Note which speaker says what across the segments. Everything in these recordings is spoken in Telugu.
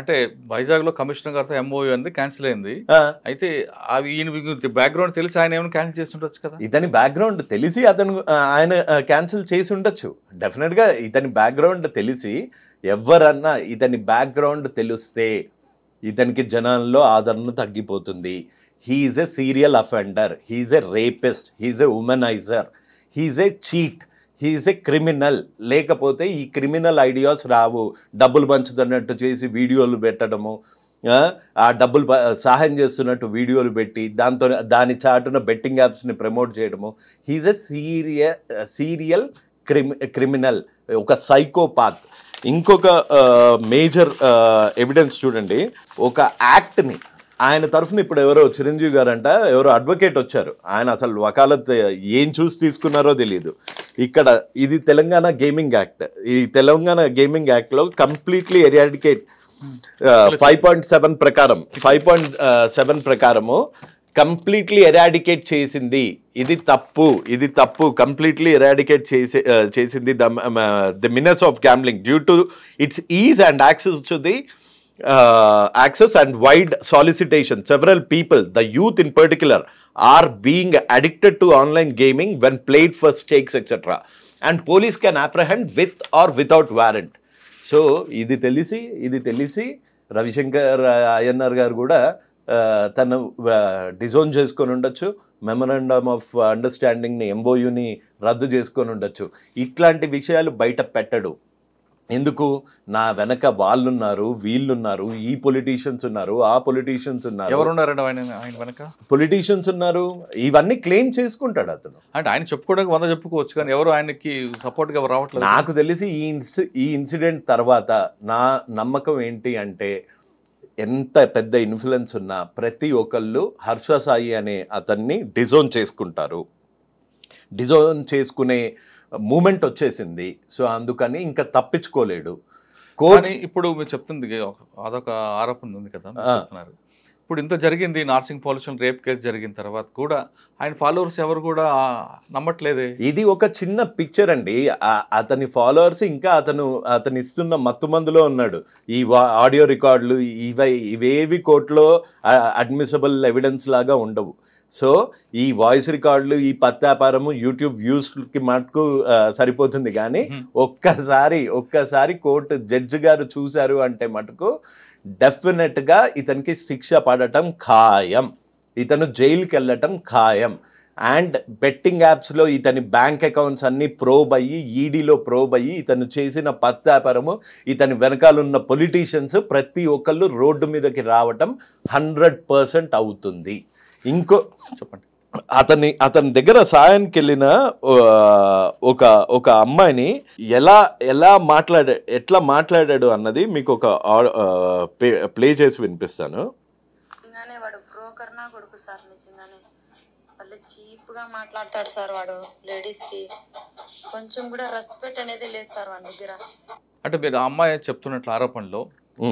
Speaker 1: అంటే వైజాగ్‌లో కమిషనర్ గారితో ఎంఓయూ అనేది క్యాన్సిల్ అయింది.
Speaker 2: ఆ!
Speaker 1: అయితే అవి ఈయన బ్యాక్‌గ్రౌండ్ తెలిసి ఆయన ఏమైనా క్యాన్సిల్ చేసుండొచ్చు కదా!
Speaker 2: ఇతని బ్యాక్‌గ్రౌండ్ తెలిసి అతను ఆయన క్యాన్సిల్ చేసి ఉండొచ్చు. డెఫినిట్‌గా ఇతని బ్యాక్‌గ్రౌండ్ తెలిసి ఎవ్వరన్నా ఇతని బ్యాక్‌గ్రౌండ్ తెలిస్తే ఇతనికి జనాల్లో ఆదరణ తగ్గిపోతుంది. He is a serial offender. He is a rapist. He is a womaniser. He is a cheat. He is a criminal. లేకపోతే ఈ క్రిమినల్ ఐడియాస్ రావు. డబ్బులు పంచుతున్నట్టు చేసి వీడియోలు పెట్టడము, ఆ డబ్బులు సహాయం చేస్తున్నట్టు వీడియోలు పెట్టి దాని చాటున బెట్టింగ్ యాప్స్ని ప్రమోట్ చేయడము. హీజ్ ఎ సీరియల్ క్రిమినల్, ఒక సైకోపాత్. ఇంకొక మేజర్ ఎవిడెన్స్ చూడండి. ఒక యాక్ట్ని ఆయన తరఫున ఇప్పుడు ఎవరో చిరంజీవి గారంట ఎవరో అడ్వకేట్ వచ్చారు. ఆయన అసలు వకాలత్ ఏం చూసి తీసుకున్నారో తెలియదు. ఇక్కడ ఇది తెలంగాణ గేమింగ్ యాక్ట్. ఈ తెలంగాణ గేమింగ్ యాక్ట్లో కంప్లీట్లీ ఎరాడికేట్ 5.7 ప్రకారం 5.7 ప్రకారము కంప్లీట్లీ ఎరాడికేట్ చేసింది. ఇది తప్పు కంప్లీట్లీ ఎరాడికేట్ చేసింది the మినస్ of gambling due to it's is and access to the access and wide solicitation. Several people, the youth in particular, are being addicted to online gaming when played for stakes, etc. And police can apprehend with or without warrant. So ఇది తెలిసి రవిశంకర్ అయ్యన్నార్ గారు కూడా తను డిజోన్ చేసుకొని ఉండొచ్చు. మెమరాండమ్ ఆఫ్ అండర్స్టాండింగ్ని ఎంఓయూని రద్దు చేసుకొని ఉండొచ్చు. ఇట్లాంటి విషయాలు బయట పెట్టడు. ఎందుకు? నా వెనక వాళ్ళున్నారు, వీళ్ళున్నారు, ఈ పొలిటీషియన్స్ ఉన్నారు, ఆ పొలిటీషియన్స్ ఉన్నారు.
Speaker 1: ఎవరున్నారండి ఆయన వెనక?
Speaker 2: పొలిటీషియన్స్ ఉన్నారు. ఇవన్నీ క్లెయిమ్ చేసుకుంటాడు అతను.
Speaker 1: అంటే ఆయన చెప్పుకోవడానికి 100 చెప్పుకోవచ్చు, కానీ ఎవరు ఆయనకి సపోర్ట్గా ఎవరు రావట్లేదు.
Speaker 2: నాకు తెలిసి ఈ ఇన్సిడెంట్ తర్వాత నా నమ్మకం ఏంటి అంటే, ఎంత పెద్ద ఇన్ఫ్లుయెన్స్ ఉన్నా ప్రతి ఒక్కళ్ళు హర్ష సాయి అనే అతన్ని డిజోన్ చేసుకుంటారు. డిజోన్ చేసుకునే మూమెంట్ వచ్చేసింది. సో అందుకని ఇంకా తప్పించుకోలేడు.
Speaker 1: కానీ ఇప్పుడు మీరు చెప్తుంది అదొక ఆరోపణ ఉంది కదా చెప్తున్నారు. ఇప్పుడు ఇంత జరిగింది, నార్సింగ్ పోలీసులు రేప్ కేసు జరిగిన తర్వాత కూడా ఆయన ఫాలోవర్స్ ఎవరు కూడా నమ్మట్లేదే. ఇది
Speaker 2: ఒక చిన్న పిక్చర్ అండి. అతని ఫాలోవర్స్ ఇంకా అతను ఇస్తున్న మత్తు మందులో ఉన్నాడు. ఈ ఆడియో రికార్డులు ఇవేవి కోర్టులో అడ్మిసబుల్ ఎవిడెన్స్ లాగా ఉండవు. సో ఈ వాయిస్ రికార్డులు, ఈ పత్యాపారము యూట్యూబ్ వ్యూస్కి మటుకు సరిపోతుంది. కానీ ఒక్కసారి కోర్టు జడ్జి గారు చూశారు అంటే మటుకు డెఫినెట్గా ఇతనికి శిక్ష పడటం ఖాయం. ఇతను జైలుకి వెళ్ళటం ఖాయం. అండ్ బెట్టింగ్ యాప్స్లో ఇతని బ్యాంక్ అకౌంట్స్ అన్నీ ప్రోబ్ అయ్యి, ఈడీలో ప్రోబ్ అయ్యి, ఇతను చేసిన పత్యాపారము, ఇతని వెనకాలన్న పొలిటీషియన్స్ ప్రతి ఒక్కళ్ళు రోడ్డు మీదకి రావటం 100% అవుతుంది. చెప్పండి. అతని దగ్గర సాయానికి వెళ్ళిన ఒక అమ్మాయిని ఎట్లా మాట్లాడాడు అన్నది మీకు ఒక ప్లే చేసి వినిపిస్తాను.
Speaker 3: వాడు బ్రోకర్ నా కొడుకు సార్, నిజంగానే వాళ్ళు చీప్ గా మాట్లాడతాడు సార్. వాడు లేడీస్ కి కొంచెం కూడా రెస్పెక్ట్ అనేది లేదు సార్ వాడి దగ్గర.
Speaker 1: అంటే మీరు ఆ అమ్మాయి చెప్తున్నట్లు ఆరోపణలో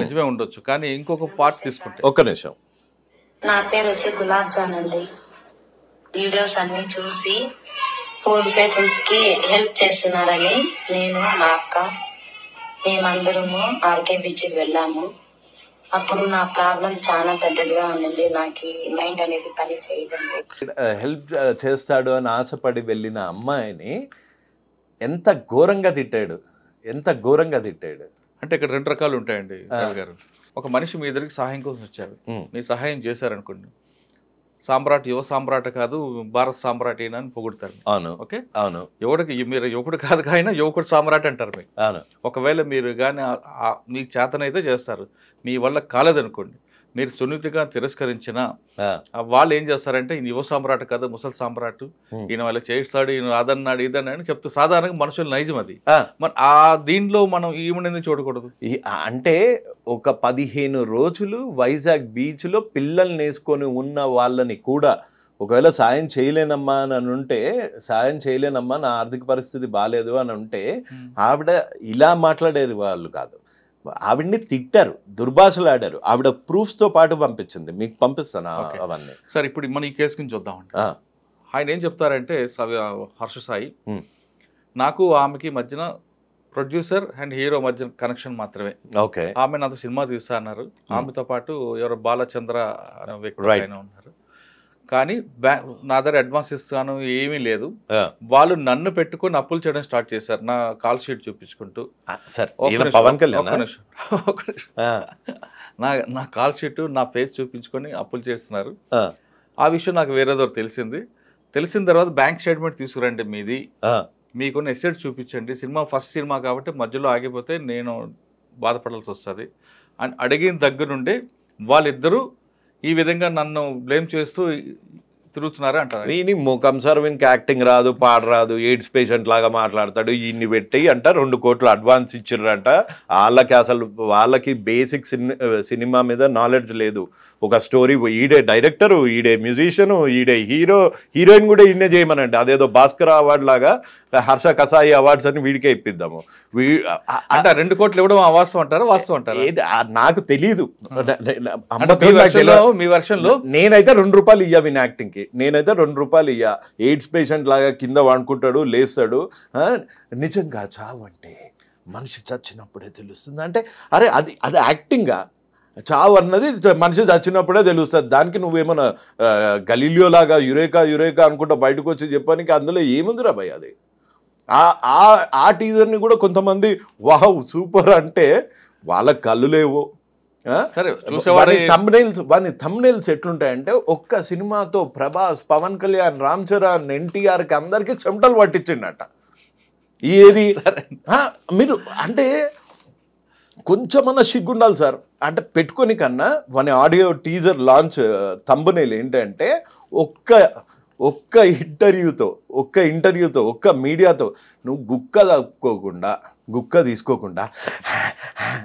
Speaker 1: నిజమే ఉండొచ్చు, కానీ ఇంకొక పార్ట్ తీసుకుంటే.
Speaker 2: ఒక్క నిమిషం.
Speaker 3: నా పేరు వచ్చి గులాబ్ జాన్ అండి. వీడియోస్ అన్ని చూసి పూర్ పీపుల్స్ కి హెల్ప్ చేస్తున్నారని నేను, మా అక్క, మేమందరము ఆర్కే బీచ్ కి వెళ్ళాము. అప్పుడు నా ప్రాబ్లం చాలా పెద్దదిగా ఉన్నది. నాకు మైండ్ అనేది పని చేయదండి.
Speaker 2: హెల్ప్ చేస్తాడు అని ఆశపడి వెళ్ళిన అమ్మాయిని ఎంత ఘోరంగా తిట్టాడు.
Speaker 1: అంటే ఇక్కడ 2 రకాలు ఉంటాయండి గారు. ఒక మనిషి మీ దగ్గరికి సహాయం కోసం వచ్చారు, మీరు సహాయం చేశారనుకోండి, సామ్రాట్ యువ సామ్రాట్ కాదు భారత్ సామ్రాట్ అని పొగుడతారు.
Speaker 2: అవును.
Speaker 1: ఓకే,
Speaker 2: అవును.
Speaker 1: మీరు యువకుడు కాదు కానీ యువకుడు సామ్రాట్ అంటారు మీకు.
Speaker 2: అవును.
Speaker 1: ఒకవేళ మీరు కానీ మీకు చేతనైతే చేస్తారు, మీ వల్ల కాలేదనుకోండి, మీరు సున్నితంగా తిరస్కరించిన వాళ్ళు ఏం చేస్తారంటే ఈయన యువ సామ్రాట్ కదా ముసలి సామ్రాట్, ఈయన వాళ్ళ చేస్తాడు, ఈయన అదన్నాడు ఇదన్నాడు చెప్తూ సాధారణంగా మనుషులు నైజం అది. మరి ఆ దీంట్లో మనం ఈమెను చూడకూడదు.
Speaker 2: అంటే ఒక 15 రోజులు వైజాగ్ బీచ్లో పిల్లల్ని వేసుకొని ఉన్న వాళ్ళని కూడా ఒకవేళ సాయం చేయలేనమ్మా అని ఉంటే, సాయం చేయలేనమ్మా నా ఆర్థిక పరిస్థితి బాగాలేదు అని ఉంటే, ఆవిడ ఇలా మాట్లాడేది వాళ్ళు కాదు. ఆవిడ్ని తిట్టారు, దుర్భాషలాడారు. ఆవిడ ప్రూఫ్స్తో పాటు పంపించింది, మీకు పంపిస్తాను అవన్నీ.
Speaker 1: సార్ ఇప్పుడు మన ఈ కేసు గురించి చూద్దామండి. ఆయన ఏం చెప్తారంటే హర్ష సాయి, నాకు ఆమెకి మధ్యన ప్రొడ్యూసర్ అండ్ హీరో మధ్య కనెక్షన్ మాత్రమే.
Speaker 2: ఓకే.
Speaker 1: ఆమె నాతో సినిమా తీస్తా అన్నారు. ఆమెతో పాటు ఎవరో బాలచంద్ర అనే వ్యక్తి ఆయన ఉన్నారు. కానీ నా దగ్గర అడ్వాన్స్ ఇస్తాను ఏమీ లేదు. వాళ్ళు నన్ను పెట్టుకుని అప్పులు చేయడం స్టార్ట్ చేశారు నా కాల్ షీట్ చూపించుకుంటూ. నా కాల్ షీట్ నా ఫేస్ చూపించుకొని అప్పులు చేస్తున్నారు. ఆ విషయం నాకు వేరేదో తెలిసింది. తెలిసిన తర్వాత బ్యాంక్ స్టేట్మెంట్ తీసుకురండి మీది, మీకున్న ఎసెట్ చూపించండి, సినిమా ఫస్ట్ సినిమా కాబట్టి మధ్యలో ఆగిపోతే నేను బాధపడాల్సి వస్తుంది అని అడిగిన దగ్గర నుండి వాళ్ళిద్దరూ ఈ విధంగా నన్ను బ్లేమ్ చేస్తూ తిరుగుతున్నారు అంటారు.
Speaker 2: వీని ముఖం సార్, వీనికి యాక్టింగ్ రాదు, పాట రాదు, ఎయిడ్స్ పేషెంట్ లాగా మాట్లాడతాడు, ఈయన్ని పెట్టి అంట 2 కోట్లు అడ్వాన్స్ ఇచ్చిర్రంట. వాళ్ళకి అసలు వాళ్ళకి బేసిక్ సినిమా మీద నాలెడ్జ్ లేదు. ఒక స్టోరీ ఈడే డైరెక్టరు, ఈడే మ్యూజిషియను, ఈడే హీరో, హీరోయిన్ కూడా ఈయనే చేయమనండి. అదేదో భాస్కర్ అవార్డు లాగా హర్ష కసాయి అవార్డ్స్ అని వీడికే ఇప్పిద్దాము.
Speaker 1: అంటే 2 కోట్లు ఇవ్వడం వాస్తవం అంటారా? వాస్తవం అంటారా?
Speaker 2: నాకు తెలీదు.
Speaker 1: మీ వర్షంలో
Speaker 2: నేనైతే 2 రూపాయలు ఇయ్యా విన్ యాక్టింగ్ కి, నేనైతే 2 రూపాయలు ఇయ్యా. ఎయిడ్స్ పేషెంట్ లాగా కింద వండుకుంటాడు, లేస్తాడు. నిజంగా చావు అంటే మనిషి చచ్చినప్పుడే తెలుస్తుంది అంటే, అరే అది అది యాక్టింగా? చావు అన్నది మనిషి చచ్చినప్పుడే తెలుస్తుంది. దానికి నువ్వేమన్నా గలీలియో లాగా యురేకా అనుకుంటా బయటకు వచ్చి చెప్పడానికి అందులో ఏముందిరా భయ్? అది ఆ టీజర్ని కూడా కొంతమంది వావ్ సూపర్ అంటే వాళ్ళకి కళ్ళు లేవు. థంబ్నెయిల్స్ ఎట్లుంటాయంటే, ఒక్క సినిమాతో ప్రభాస్, పవన్ కళ్యాణ్, రామ్ చరణ్, ఎన్టీఆర్కి అందరికీ చెమటలు పట్టించిండట. ఏది మీరు అంటే కొంచెమన్నా సిగ్గుండాలి సార్. అంటే పెట్టుకొని కన్నా మన ఆడియో టీజర్ లాంచ్ థంబ్నెయిల్ ఏంటంటే ఒక్క ఇంటర్వ్యూతో ఒక్క మీడియాతో నువ్వు గుక్క తీసుకోకుండా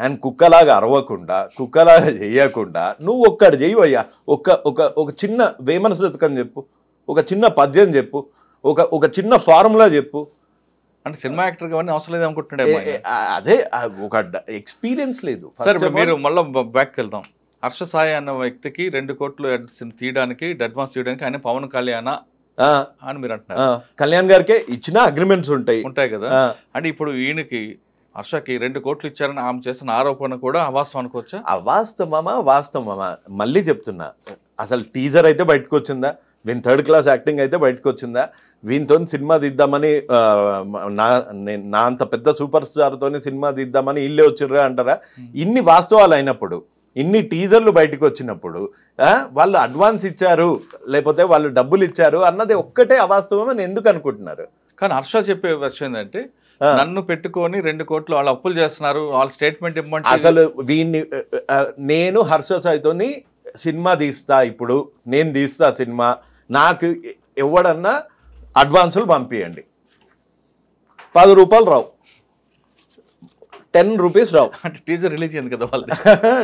Speaker 2: అండ్ కుక్కలాగా అరవకుండా, కుక్కలాగా చేయకుండా నువ్వు ఒక్కటి చెయ్యవయ్యా. ఒక చిన్న వేమన శతకం చెప్పు, ఒక చిన్న పద్యం చెప్పు, ఒక చిన్న ఫార్ములా చెప్పు.
Speaker 1: అంటే సినిమా యాక్టర్ అవన్నీ అవసరం లేదు అనుకుంటున్నాడు.
Speaker 2: అదే ఒక ఎక్స్పీరియన్స్ లేదు.
Speaker 1: మీరు మళ్ళీ బ్యాక్ వెళ్దాం. హర్ష సాయి అన్న వ్యక్తికి 2 కోట్లు తీయడానికి అడ్వాన్స్ తీయడానికి ఆయన పవన్ కళ్యాణ్ అని మీరు అంటున్నారు.
Speaker 2: కళ్యాణ్ గారికే ఇచ్చిన అగ్రిమెంట్స్ ఉంటాయి
Speaker 1: కదా. అంటే ఇప్పుడు ఈయనకి హర్షకి 2 కోట్లు ఇచ్చారని ఆమె చేసిన ఆరోపణ కూడా అవాస్తవం అనుకోవచ్చా?
Speaker 2: వాస్తవమా మళ్ళీ చెప్తున్నా. అసలు టీజర్ అయితే బయటకు వచ్చిందా? వీని 3rd క్లాస్ యాక్టింగ్ అయితే బయటకు వచ్చిందా? వీనితో సినిమా తీద్దామని నా అంత పెద్ద సూపర్ స్టార్తో సినిమా తీద్దామని ఇల్లే వచ్చిర్రా అంటారా? ఇన్ని వాస్తవాలు అయినప్పుడు, ఇన్ని టీజర్లు బయటకు వచ్చినప్పుడు వాళ్ళు అడ్వాన్స్ ఇచ్చారు లేకపోతే వాళ్ళు డబ్బులు ఇచ్చారు అన్నది ఒక్కటే అవాస్తవం అని ఎందుకు అనుకుంటున్నారు?
Speaker 1: కానీ హర్ష చెప్పే విషయం ఏంటంటే, నన్ను పెట్టుకొని 2 కోట్లు వాళ్ళు అప్పులు చేస్తున్నారు, వాళ్ళ స్టేట్మెంట్ ఇవ్వమంటే.
Speaker 2: అసలు వీన్ని నేను హర్ష సాయితోని సినిమా తీస్తా, ఇప్పుడు నేను తీస్తా సినిమా, నాకు ఎవడన్నా అడ్వాన్సులు పంపించండి, 10 రూపాయలు రావు, 10 రూపీస్ రావు.
Speaker 1: అంటే టీజర్ రిలీజ్ అయింది కదా వాళ్ళు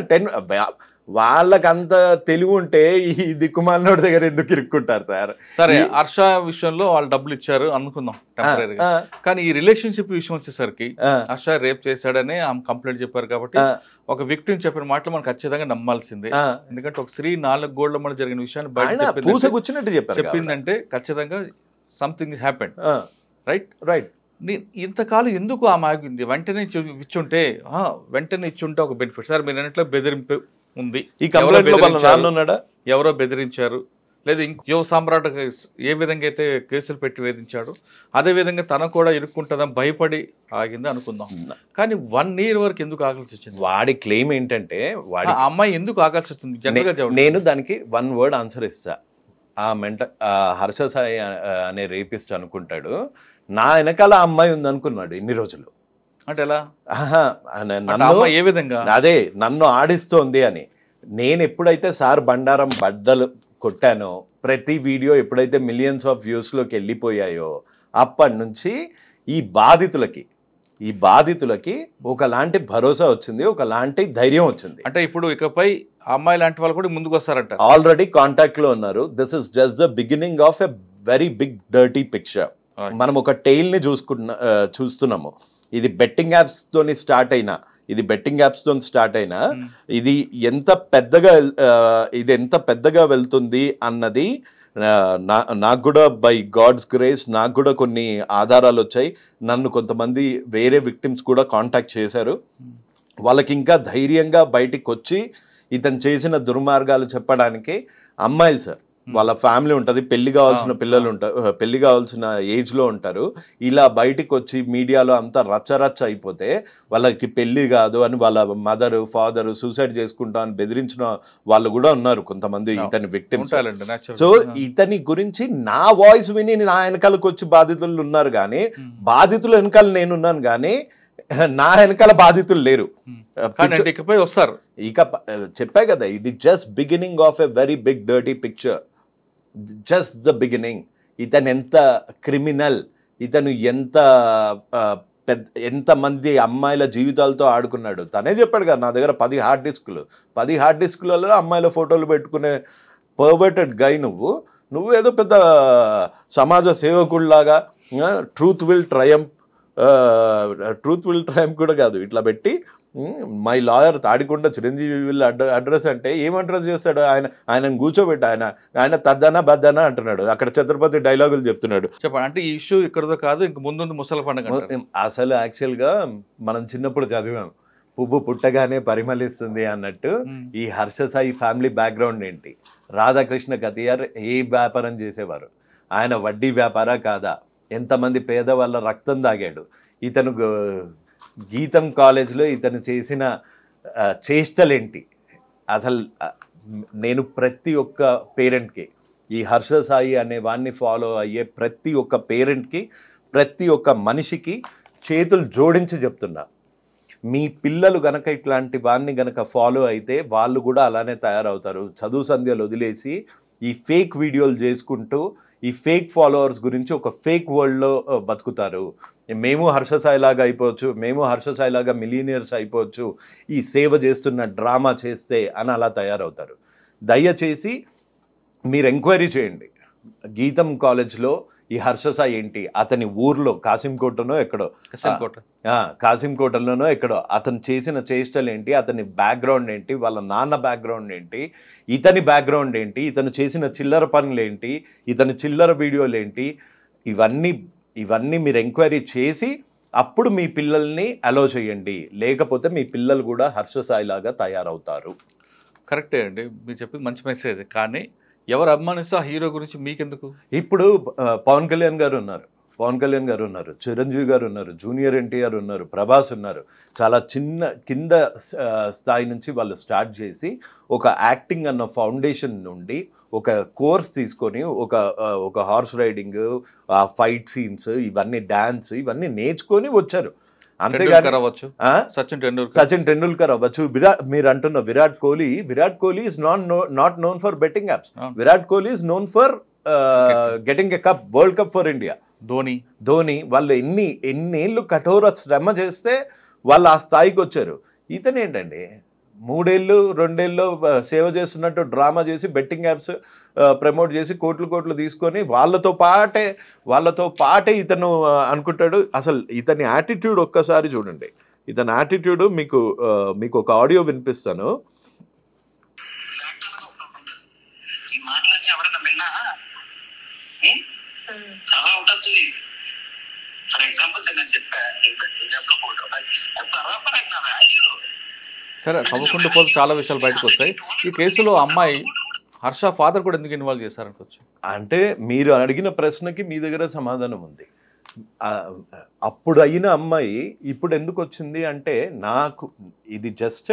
Speaker 2: 10. వాళ్ళకంత తెలివి ఉంటే ఈ దిక్కుమాలినోడి దగ్గర ఎందుకు ఇరుక్కుంటారు సార్?
Speaker 1: సరే, హర్ష విషయంలో వాళ్ళు డబ్బులు ఇచ్చారు అనుకుందాం టెంపరీగా. కానీ ఈ రిలేషన్షిప్ విషయం వచ్చేసరికి హర్ష రేప్ చేశాడని ఆమె కంప్లైంట్ చెప్పారు కాబట్టి ఒక విక్టిమ్ చెప్పిన మాటలు మనం ఖచ్చితంగా నమ్మాల్సిందే. ఎందుకంటే ఒక స్త్రీ 4 గోళ్ల మధ్య జరిగిన విషయాన్ని బయట చెప్పిందంటే ఖచ్చితంగా సంథింగ్ హ్యాపెండ్. రైట్. ఇంతకాలం ఎందుకు ఆమె ఆగింది? వెంటనే ఇచ్చుంటే ఒక బెనిఫిట్. సార్ మీరు అన్నట్లు బెదిరింపు ఉంది, ఎవరో బెదిరించారు, లేదా యువ సామ్రాట్ ఏ విధంగా అయితే కేసులు పెట్టి వేధించాడు అదే విధంగా తన కూడా ఇరుక్కుంటుందని భయపడి ఆగింది అనుకుందాం. కానీ 1 year వరకు ఎందుకు ఆగాల్సి వచ్చింది?
Speaker 2: వాడి క్లెయిమ్ ఏంటంటే,
Speaker 1: వాడి అమ్మాయి ఎందుకు ఆగాల్సి వచ్చింది?
Speaker 2: నేను దానికి 1 word ఆన్సర్ ఇస్తా. హర్ష సాయి అనే రేపిస్ట్ అనుకుంటాడు, నా వెనకాల అమ్మాయి ఉంది అనుకున్నాడు ఇన్ని రోజులు.
Speaker 1: అంటే ఎలా?
Speaker 2: ఏ విధంగా? అదే నన్ను ఆడిస్తోంది అని. నేను ఎప్పుడైతే సార్ బండారం బద్దలు కొట్టానో, ప్రతి వీడియో ఎప్పుడైతే మిలియన్స్ ఆఫ్ వ్యూస్లోకి వెళ్ళిపోయాయో, అప్పటి నుంచి ఈ బాధితులకి ఒకలాంటి భరోసా వచ్చింది, ఒకలాంటి ధైర్యం వచ్చింది.
Speaker 1: అంటే ఇప్పుడు ఇకపై అమ్మాయి లాంటి వాళ్ళు కూడా ముందుకు వస్తారంట.
Speaker 2: ఆల్రెడీ కాంటాక్ట్ లో ఉన్నారు. This is just the beginning of a very big dirty picture. మనం ఒక టైల్ ని చూస్తున్నాము. ఇది బెట్టింగ్ యాప్స్ తోని స్టార్ట్ అయినా ఇది ఎంత పెద్దగా వెళ్తుంది అన్నది నాకు కూడా బై గాడ్స్ గ్రేస్ నాకు కూడా కొన్ని ఆధారాలు వచ్చాయి. నన్ను కొంతమంది వేరే విక్టిమ్స్ కూడా కాంటాక్ట్ చేశారు. వాళ్ళకి ఇంకా ధైర్యంగా బయటికి వచ్చి ఇతను చేసిన దుర్మార్గాలు చెప్పడానికి అమ్మాయిలు సార్, వాళ్ళ ఫ్యామిలీ ఉంటుంది, పెళ్లి కావాల్సిన పిల్లలు ఉంటారు, పెళ్లి కావాల్సిన ఏజ్లో ఉంటారు. ఇలా బయటికి వచ్చి మీడియాలో అంతా రచ్చరచ్చ అయిపోతే వాళ్ళకి పెళ్లి కాదు అని వాళ్ళ మదరు ఫాదరు సూసైడ్ చేసుకుంటా అని బెదిరించిన వాళ్ళు కూడా ఉన్నారు కొంతమంది ఇతని విక్టిమ్స్. సో ఇతని గురించి నా వాయిస్ విని నా వెనకాలకు వచ్చి బాధితులు ఉన్నారు, కానీ బాధితుల వెనకాల నేనున్నాను, కానీ నా వెనకాల బాధితులు లేరు.
Speaker 1: వస్తారు.
Speaker 2: ఇక చెప్పా కదా, ఇది just beginning of a very big dirty picture, just the beginning. ఇతను ఎంత క్రిమినల్, ఇతను ఎంతమంది అమ్మాయిల జీవితాలతో ఆడుకున్నాడు. తనే చెప్పాడు కదా, నా దగ్గర 10 హార్డ్ డిస్కులలో అమ్మాయిల ఫోటోలు పెట్టుకునే పర్వర్టెడ్ గై నువ్వు ఏదో పెద్ద సమాజ సేవకుడిలాగా ట్రూత్ విల్ ట్రయంప్ కూడా కాదు, ఇట్లా పెట్టి my lawyer Tadikonda Chiranjeevi will address అంటే ఏం అడ్రస్ చేస్తాడు? ఆయనను కూర్చోబెట్టి ఆయన తద్దనా బద్దనా అంటున్నాడు, అక్కడ ఛత్రపతి డైలాగులు చెప్తున్నాడు.
Speaker 1: చెప్పండి, అంటే ఈ ఇష్యూ ఇక్కడతో కాదు, ఇంక ముందు ముసలి పండుగ.
Speaker 2: అసలు యాక్చువల్గా మనం చిన్నప్పుడు చదివాం, పువ్వు పుట్టగానే పరిమళిస్తుంది అన్నట్టు. ఈ హర్ష సాయి ఫ్యామిలీ బ్యాక్గ్రౌండ్ ఏంటి? రాధాకృష్ణ కతియార్ ఏ వ్యాపారం చేసేవారు? ఆయన వడ్డీ వ్యాపారా కాదా? ఎంతమంది పేదవాళ్ళ రక్తం తాగాడు? ఇతను గీతం కాలేజ్లో ఇతను చేసిన చేష్టలేంటి? అసలు నేను ప్రతి ఒక్క పేరెంట్కి, ఈ హర్ష సాయి అనే వాడిని ఫాలో అయ్యే ప్రతి ఒక్క పేరెంట్కి, ప్రతి ఒక్క మనిషికి చేతులు జోడించి చెప్తున్నా, మీ పిల్లలు గనక ఇట్లాంటి వాడిని గనక ఫాలో అయితే వాళ్ళు కూడా అలానే తయారవుతారు. చదువు సంధ్యలు వదిలేసి ఈ ఫేక్ వీడియోలు చేసుకుంటూ ఈ ఫేక్ ఫాలోవర్స్ గురించి ఒక ఫేక్ వరల్డ్లో బతుకుతారు. మేము హర్ష సాయి లాగా అయిపోవచ్చు, మేము హర్ష సాయి లాగా మిలీనియర్స్ అయిపోవచ్చు, ఈ సేవ చేస్తున్న డ్రామా చేస్తే అని అలా తయారవుతారు. దయచేసి మీరు ఎంక్వైరీ చేయండి. గీతం కాలేజ్లో ఈ హర్ష సాయి ఏంటి, అతని ఊర్లో కాసింకోటనో ఎక్కడో, కాసింకోటలోనో ఎక్కడో అతను చేసిన చేష్టలు ఏంటి, అతని బ్యాక్గ్రౌండ్ ఏంటి, వాళ్ళ నాన్న బ్యాక్గ్రౌండ్ ఏంటి, ఇతని బ్యాక్గ్రౌండ్ ఏంటి, ఇతను చేసిన చిల్లర పనులు ఏంటి, ఇతని చిల్లర వీడియోలు ఏంటి, ఇవన్నీ మీరు ఎంక్వైరీ చేసి అప్పుడు మీ పిల్లల్ని అలో చేయండి. లేకపోతే మీ పిల్లలు కూడా హర్ష సాయి లాగా తయారవుతారు.
Speaker 1: కరెక్టే అండి, మీరు చెప్పింది మంచి మెసేజ్. కానీ ఎవరు అభిమానిస్తే ఆ హీరో గురించి మీకెందుకు?
Speaker 2: ఇప్పుడు పవన్ కళ్యాణ్ గారు ఉన్నారు, చిరంజీవి గారు ఉన్నారు, జూనియర్ ఎన్టీఆర్ ఉన్నారు, ప్రభాస్ ఉన్నారు. చాలా కింద స్థాయి నుంచి వాళ్ళు స్టార్ట్ చేసి ఒక యాక్టింగ్ అన్న ఫౌండేషన్ నుండి ఒక కోర్స్ తీసుకొని ఒక హార్స్ రైడింగ్, ఫైట్ సీన్స్, ఇవన్నీ డాన్స్, ఇవన్నీ నేర్చుకొని వచ్చారు. అంతేగాని సచిన్ టెండూల్కర్ అవ్వచ్చు, మీరు అంటున్న Virat Kohli is not known for betting apps. Virat Kohli is known for getting a cup, world cup for India. Dhoni వాళ్ళు ఎన్నేళ్ళు కఠోర శ్రమ చేస్తే వాళ్ళు ఆ స్థాయికి వచ్చారు. ఇతను ఏంటండి 3 ఏళ్ళు 2 ఏళ్ళు సేవ చేస్తున్నట్టు డ్రామా చేసి బెట్టింగ్ యాప్స్ ప్రమోట్ చేసి కోట్లు తీసుకొని వాళ్ళతో పాటే ఇతను అనుకుంటాడు. అసలు ఇతని యాటిట్యూడ్ ఒక్కసారి చూడండి. ఇతని యాటిట్యూడ్ మీకు ఒక ఆడియో వినిపిస్తాను.
Speaker 1: సరే, తవ్వకుండా పోతే చాలా విషయాలు బయటకు వస్తాయి. ఈ కేసులో అమ్మాయి హర్ష ఫాదర్ కూడా ఎందుకు ఇన్వాల్వ్ చేశారనుకోవచ్చు?
Speaker 2: అంటే మీరు అడిగిన ప్రశ్నకి మీ దగ్గర సమాధానం ఉంది. అప్పుడు అయిన అమ్మాయి ఇప్పుడు ఎందుకు వచ్చింది అంటే, నాకు ఇది just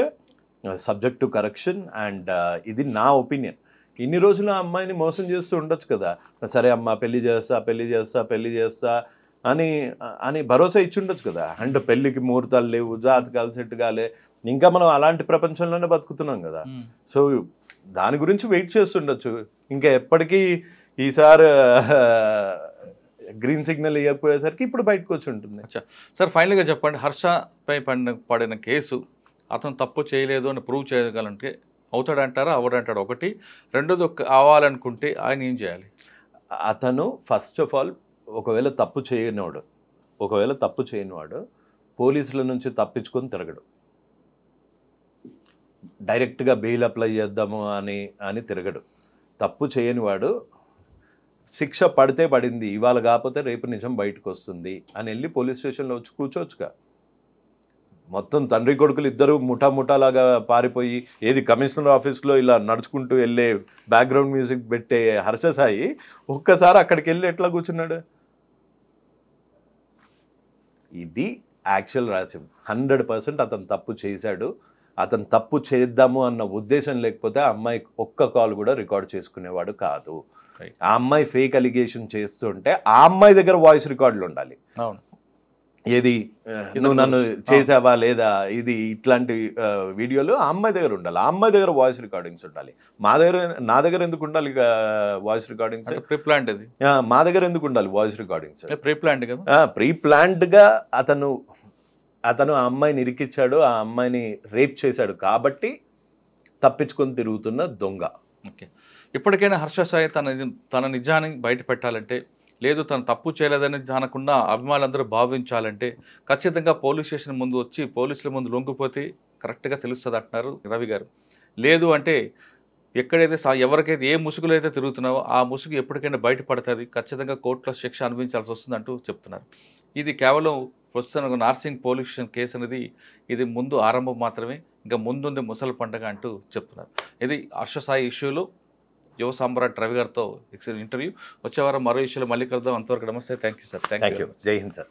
Speaker 2: subject to correction and ఇది నా ఒపీనియన్. ఇన్ని రోజులు ఆ అమ్మాయిని మోసం చేస్తూ ఉండొచ్చు కదా, సరే అమ్మ పెళ్లి చేస్తా అని భరోసా ఇచ్చి ఉండొచ్చు కదా. అంటే పెళ్లికి ముహూర్తాలు లేవు, జాతకాలు సెట్ కాలే, ఇంకా మనం అలాంటి ప్రపంచంలోనే బతుకుతున్నాం కదా. సో దాని గురించి వెయిట్ చేస్తుండొచ్చు. ఇంకా ఎప్పటికీ ఈసారి గ్రీన్ సిగ్నల్ ఇవ్వకపోయేసరికి ఇప్పుడు బయటకు వచ్చి ఉంటుంది.
Speaker 1: సార్, ఫైనల్గా చెప్పండి, హర్షపై పడిన కేసు అతను తప్పు చేయలేదు అని ప్రూవ్ చేయగలంటే అవుతాడంటారా, అవడంటారా? ఒకటి. రెండోది, అవ్వాలనుకుంటే ఆయన ఏం చేయాలి?
Speaker 2: అతను ఫస్ట్ ఆఫ్ ఆల్ ఒకవేళ తప్పు చేయనివాడు పోలీసుల నుంచి తప్పించుకొని తిరగడు. డైరెక్ట్గా బెయిల్ అప్లై చేద్దాము అని తిరగడు. తప్పు చేయనివాడు శిక్ష పడితే పడింది, ఇవాళ కాకపోతే రేపు నిజం బయటకు వస్తుంది అని వెళ్ళి పోలీస్ స్టేషన్లో వచ్చి కూర్చోవచ్చుగా. మొత్తం తండ్రి కొడుకులు ఇద్దరు ముఠాలాగా పారిపోయి ఏది కమిషనర్ ఆఫీస్లో ఇలా నడుచుకుంటూ వెళ్ళే బ్యాక్గ్రౌండ్ మ్యూజిక్ పెట్టే హర్షసాయి ఒక్కసారి అక్కడికి వెళ్ళి ఎట్లా కూర్చున్నాడు? ఇది యాక్చువల్ రాసిం. 100% అతను తప్పు చేశాడు. అతను తప్పు చేద్దాము అన్న ఉద్దేశం లేకపోతే ఆ అమ్మాయి ఒక్క కాల్ కూడా రికార్డ్ చేసుకునేవాడు కాదు. ఆ అమ్మాయి ఫేక్ అలిగేషన్ చేస్తుంటే ఆ అమ్మాయి దగ్గర వాయిస్ రికార్డులు ఉండాలి. ఏది నువ్వు నన్ను చేసావా లేదా, ఇది ఇట్లాంటి వీడియోలు ఆ అమ్మాయి దగ్గర ఉండాలి. ఆ అమ్మాయి దగ్గర వాయిస్ రికార్డింగ్స్ ఉండాలి. నా దగ్గర ఎందుకు ఉండాలి వాయిస్ రికార్డింగ్స్? మా దగ్గర ఎందుకు ఉండాలి వాయిస్ రికార్డింగ్స్? ప్రీ ప్లాన్డ్ గా అతను ఆ అమ్మాయిని ఇరికిచ్చాడు, ఆ అమ్మాయిని రేప్ చేశాడు కాబట్టి తప్పించుకొని తిరుగుతున్న దొంగ.
Speaker 1: ఓకే, ఇప్పటికైనా హర్ష సాయి తన నిజాన్ని బయట పెట్టాలంటే, లేదు తను తప్పు చేయలేదని అనకుండా అభిమానులందరూ భావించాలంటే ఖచ్చితంగా పోలీస్ స్టేషన్ ముందు వచ్చి పోలీసుల ముందు లొంగిపోతే కరెక్ట్గా తెలుస్తుంది అంటున్నారు రవి గారు. లేదు అంటే ఎక్కడైతే ఎవరికైతే ఏ ముసుగులో అయితే తిరుగుతున్నావో ఆ ముసుగు ఎప్పటికైనా బయటపడుతుంది, ఖచ్చితంగా కోర్టులో శిక్ష అనుభవించాల్సి వస్తుందంటూ చెప్తున్నారు. ఇది కేవలం ప్రస్తుతం నార్సింగ్ పోలీస్ స్టేషన్ కేసు అనేది ఇది ముందు ఆరంభం మాత్రమే, ఇంకా ముందుంది ముసలి పండుగ అంటూ చెప్తున్నారు. ఇది హర్ష సాయి ఇష్యూలో యువ సామ్రాట్ రవి గారితో ఇంటర్వ్యూ. వచ్చే వారం మరో ఇష్యూలో మళ్ళీ కలుద్దాం. అంతవరకు నమస్తే. Thank you sir.
Speaker 2: Thank you. జై హింద్ సార్.